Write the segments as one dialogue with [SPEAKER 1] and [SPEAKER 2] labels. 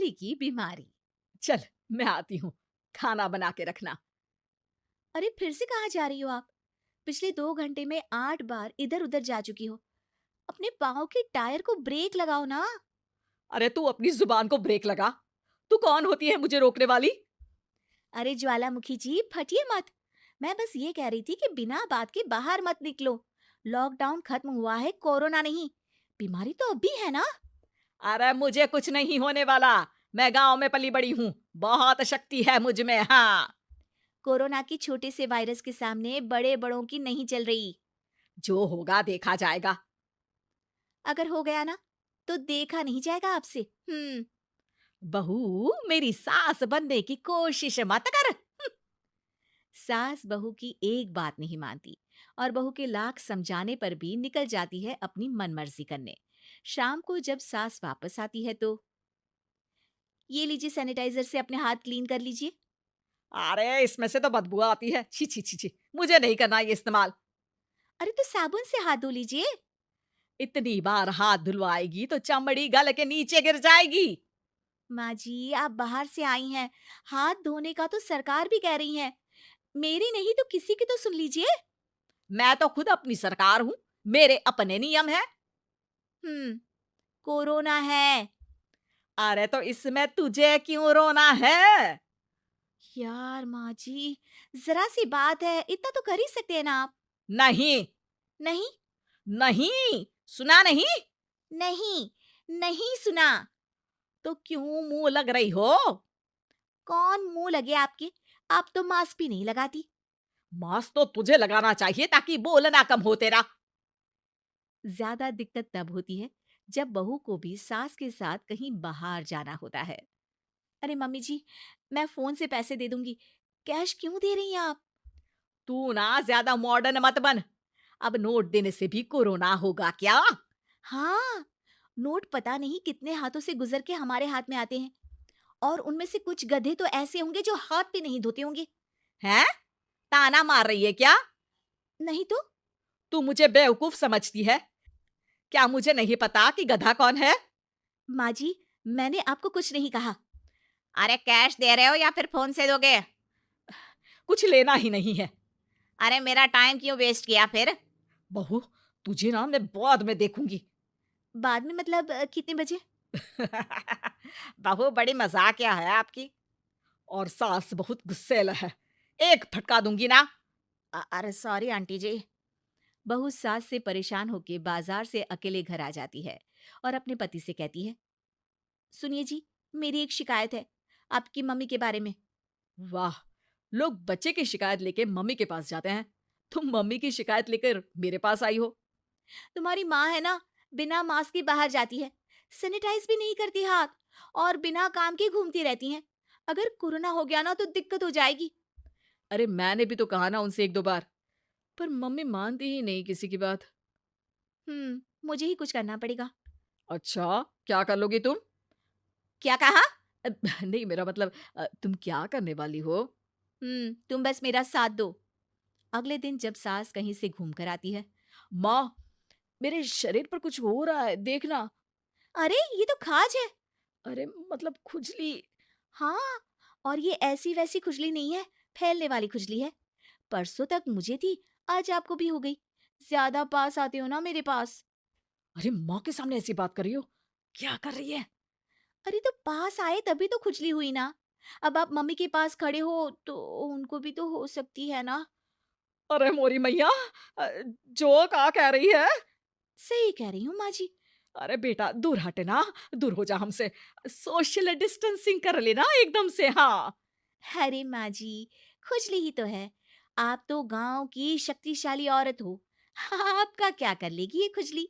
[SPEAKER 1] बिजली की बीमारी।
[SPEAKER 2] चल, मैं आती हूँ, खाना बना के रखना।
[SPEAKER 1] अरे फिर से कहाँ जा रही हो आप? पिछले 2 घंटे में 8 बार इधर उधर जा चुकी हो। अपने पाँव के टायर को ब्रेक लगाओ ना।
[SPEAKER 2] अरे तू अपनी जुबान को ब्रेक लगा। तू कौन होती है मुझे रोकने वाली?
[SPEAKER 1] अरे ज्वालामुखी जी, फटिए मत। मैं बस ये कह रही थी कि बिना बात के बाहर मत निकलो। लॉकडाउन खत्म हुआ है, कोरोना नहीं। बीमारी तो अब भी है ना।
[SPEAKER 2] अरे मुझे कुछ नहीं होने वाला। मैं गांव में पली बड़ी हूँ। बहुत शक्ति है मुझ में। हाँ,
[SPEAKER 1] कोरोना के छोटे से वायरस के सामने बड़े बड़ों की नहीं चल रही।
[SPEAKER 2] जो होगा देखा जाएगा।
[SPEAKER 1] अगर हो गया ना, तो देखा नहीं जाएगा आपसे।
[SPEAKER 2] बहू, मेरी सास बनने की कोशिश मत कर।
[SPEAKER 1] सास बहू की एक बात नहीं मानती और बहू के लाख समझाने पर भी निकल जाती है अपनी मनमर्जी करने। शाम को जब सास वापस आती है तो, ये लीजिए सैनिटाइजर से अपने हाथ क्लीन कर लीजिए।
[SPEAKER 2] अरे इसमें से तो बदबू आती है। छी छी छी छी, मुझे नहीं करना ये इस्तेमाल।
[SPEAKER 1] अरे तो साबुन से हाथ धो लीजिए।
[SPEAKER 2] इतनी बार हाथ धुलवाएगी तो चमड़ी गल के नीचे गिर जाएगी।
[SPEAKER 1] माँ जी, आप बाहर से आई हैं, हाथ धोने का तो सरकार भी कह रही है। मेरी नहीं तो किसी की तो सुन लीजिए।
[SPEAKER 2] मैं तो खुद अपनी सरकार हूँ। मेरे अपने नियम है।
[SPEAKER 1] हम्म कोरोना है।
[SPEAKER 2] अरे तो इसमें तुझे क्यों रोना है?
[SPEAKER 1] यार माँ जी, जरा सी बात है, इतना तो कर ही सकते हैं ना आप।
[SPEAKER 2] नहीं,
[SPEAKER 1] नहीं।
[SPEAKER 2] नहीं, सुना नहीं?
[SPEAKER 1] नहीं। नहीं सुना।
[SPEAKER 2] तो क्यों मुंह लग रही हो?
[SPEAKER 1] कौन मुंह लगे आपके? आप तो मास्क भी नहीं लगाती।
[SPEAKER 2] मास्क तो तुझे लगाना चाहिए ताकि बोलना कम हो तेरा।
[SPEAKER 1] ज्यादा दिक्कत तब होती है जब बहू को भी सास के साथ कहीं बाहर जाना होता है। अरे मम्मी जी, मैं फोन से पैसे दे दूंगी। कैश क्यों दे रही हैं आप?
[SPEAKER 2] तू ना ज्यादा मॉडर्न मत बन। अब नोट देने से भी कोरोना होगा क्या?
[SPEAKER 1] हाँ, नोट पता नहीं कितने हाथों से गुजर के हमारे हाथ में आते हैं, और उनमें से कुछ गधे तो ऐसे होंगे जो हाथ भी नहीं धोते होंगे।
[SPEAKER 2] हैं? ताना मार रही है क्या?
[SPEAKER 1] नहीं तो।
[SPEAKER 2] तू मुझे बेवकूफ समझती है? क्या मुझे नहीं पता कि गधा कौन है?
[SPEAKER 1] माँ जी, मैंने आपको कुछ नहीं कहा।
[SPEAKER 2] अरे कैश दे रहे हो या फिर फोन से दोगे? कुछ लेना ही नहीं है।
[SPEAKER 1] अरे मेरा टाइम क्यों वेस्ट किया फिर?
[SPEAKER 2] बहू, तुझे ना मैं बाद में देखूंगी।
[SPEAKER 1] बाद में मतलब कितने बजे?
[SPEAKER 2] बहू, बड़ी मजाकिया है आपकी। और सास बहुत गुस्सेल है। एक फटका दूंगी ना।
[SPEAKER 1] अरे सॉरी आंटी जी। बहू सास से परेशान होकर बाजार से अकेले घर आ जाती है और अपने पति से कहती है, सुनिए जी, मेरी एक शिकायत है आपकी मम्मी के बारे में।
[SPEAKER 2] वाह, लोग बच्चे की शिकायत लेके मम्मी के पास जाते हैं। तुम मम्मी की शिकायत लेकर मेरे पास आई हो।
[SPEAKER 1] तुम्हारी माँ है ना, बिना मास्क के बाहर जाती है, सैनिटाइज भी नहीं करती हाथ, और बिना काम के घूमती रहती हैं। अगर कोरोना हो गया ना तो दिक्कत हो जाएगी।
[SPEAKER 2] अरे मैंने भी तो कहा ना उनसे एक दो बार, पर मम्मी मानती ही नहीं किसी की बात।
[SPEAKER 1] मुझे ही कुछ करना पड़ेगा।
[SPEAKER 2] अच्छा, क्या कर लोगी तुम?
[SPEAKER 1] क्या कहा?
[SPEAKER 2] अ, नहीं, मेरा मतलब तुम क्या करने वाली हो?
[SPEAKER 1] तुम बस मेरा साथ दो। अगले दिन जब सास कहीं से घूम कर आती है,
[SPEAKER 2] माँ, मेरे शरीर पर कुछ हो रहा है, देखना।
[SPEAKER 1] अरे ये तो खाज है।
[SPEAKER 2] अरे मतलब खुजली।
[SPEAKER 1] हाँ, और ये ऐसी वैसी खुजली नहीं है, फैलने वाली खुजली है। परसों तक मुझे थी, आज आपको भी हो गई। ज्यादा पास आते हो ना मेरे पास।
[SPEAKER 2] अरे माँ के सामने ऐसी बात कर रही हो? क्या कर रही है?
[SPEAKER 1] अरे तो पास आए तभी तो खुजली हुई ना। अब आप मम्मी के पास खड़े हो तो उनको भी तो हो सकती है ना।
[SPEAKER 2] अरे मोरी मैया, अ, जो का कह रही है?
[SPEAKER 1] सही कह रही हूँ माँ जी।
[SPEAKER 2] अरे बेटा, दूर हट ना, दूर हो जा हमसे। सोशल डिस्टेंसिंग कर लेना एकदम से। हाँ।
[SPEAKER 1] अरे माँ जी, खुजली ही तो है। आप तो गांव की शक्तिशाली औरत हो। आपका क्या कर लेगी ये खुजली?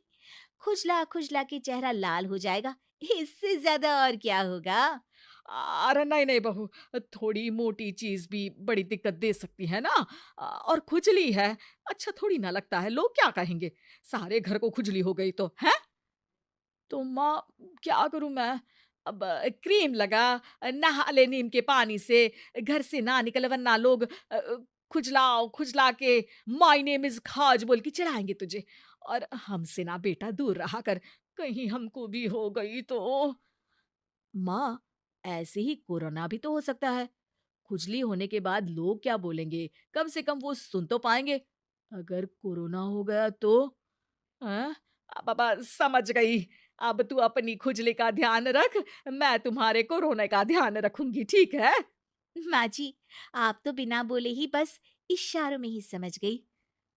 [SPEAKER 1] खुजला खुजला के चेहरा लाल हो जाएगा, इससे ज्यादा और क्या होगा?
[SPEAKER 2] अरे नहीं नहीं बहू, थोड़ी मोटी चीज भी बड़ी दिक्कत दे सकती है ना। और खुजली है, अच्छा थोड़ी ना लगता है, लोग क्या कहेंगे? सारे घर को खुजली हो गई तो है। तो माँ, क्या करूं मैं? अब क्रीम लगा, नहा ले नीम के पानी से, घर से ना निकल वरना लोग खुजलाओ खुजला के माय नेम इज खाज बोल के चिढ़ाएंगे तुझे। और हमसे ना बेटा दूर रहा कर, कहीं हमको भी हो गई तो। माँ, ऐसे ही कोरोना भी तो हो सकता है। खुजली होने के बाद लोग क्या बोलेंगे? कम से कम वो सुन तो पाएँगे। अगर कोरोना हो गया तो? हैं? बाबा समझ गई। अब तू अपनी खुजली का ध्यान रख, मैं तुम्हारे कोरोना का ध्यान रखूँगी, ठीक है?
[SPEAKER 1] माँ जी, आप तो बिना बोले ही बस इशारों में ही समझ गई।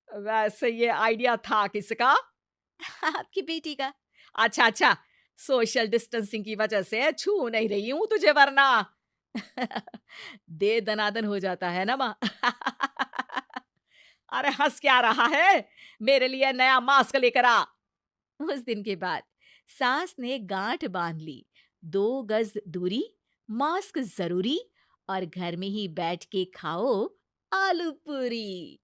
[SPEAKER 2] वैसे ये आइडिया था किसका?
[SPEAKER 1] आपकी बेटी का।
[SPEAKER 2] अच्छा, अच्छा, सोशल डिस्टेंसिंग की वजह से छू नहीं रही हूँ तुझे वरना। दे दनादन हो जाता है ना माँ। अरे हँस क्या रहा है? मेरे लिए नया मास्क लेकर आ।
[SPEAKER 1] उस दिन के बाद सास ने गांठ बांध ली। 2 गज दूरी, मास्क जरूरी और घर में ही बैठ के खाओ आलू पूरी।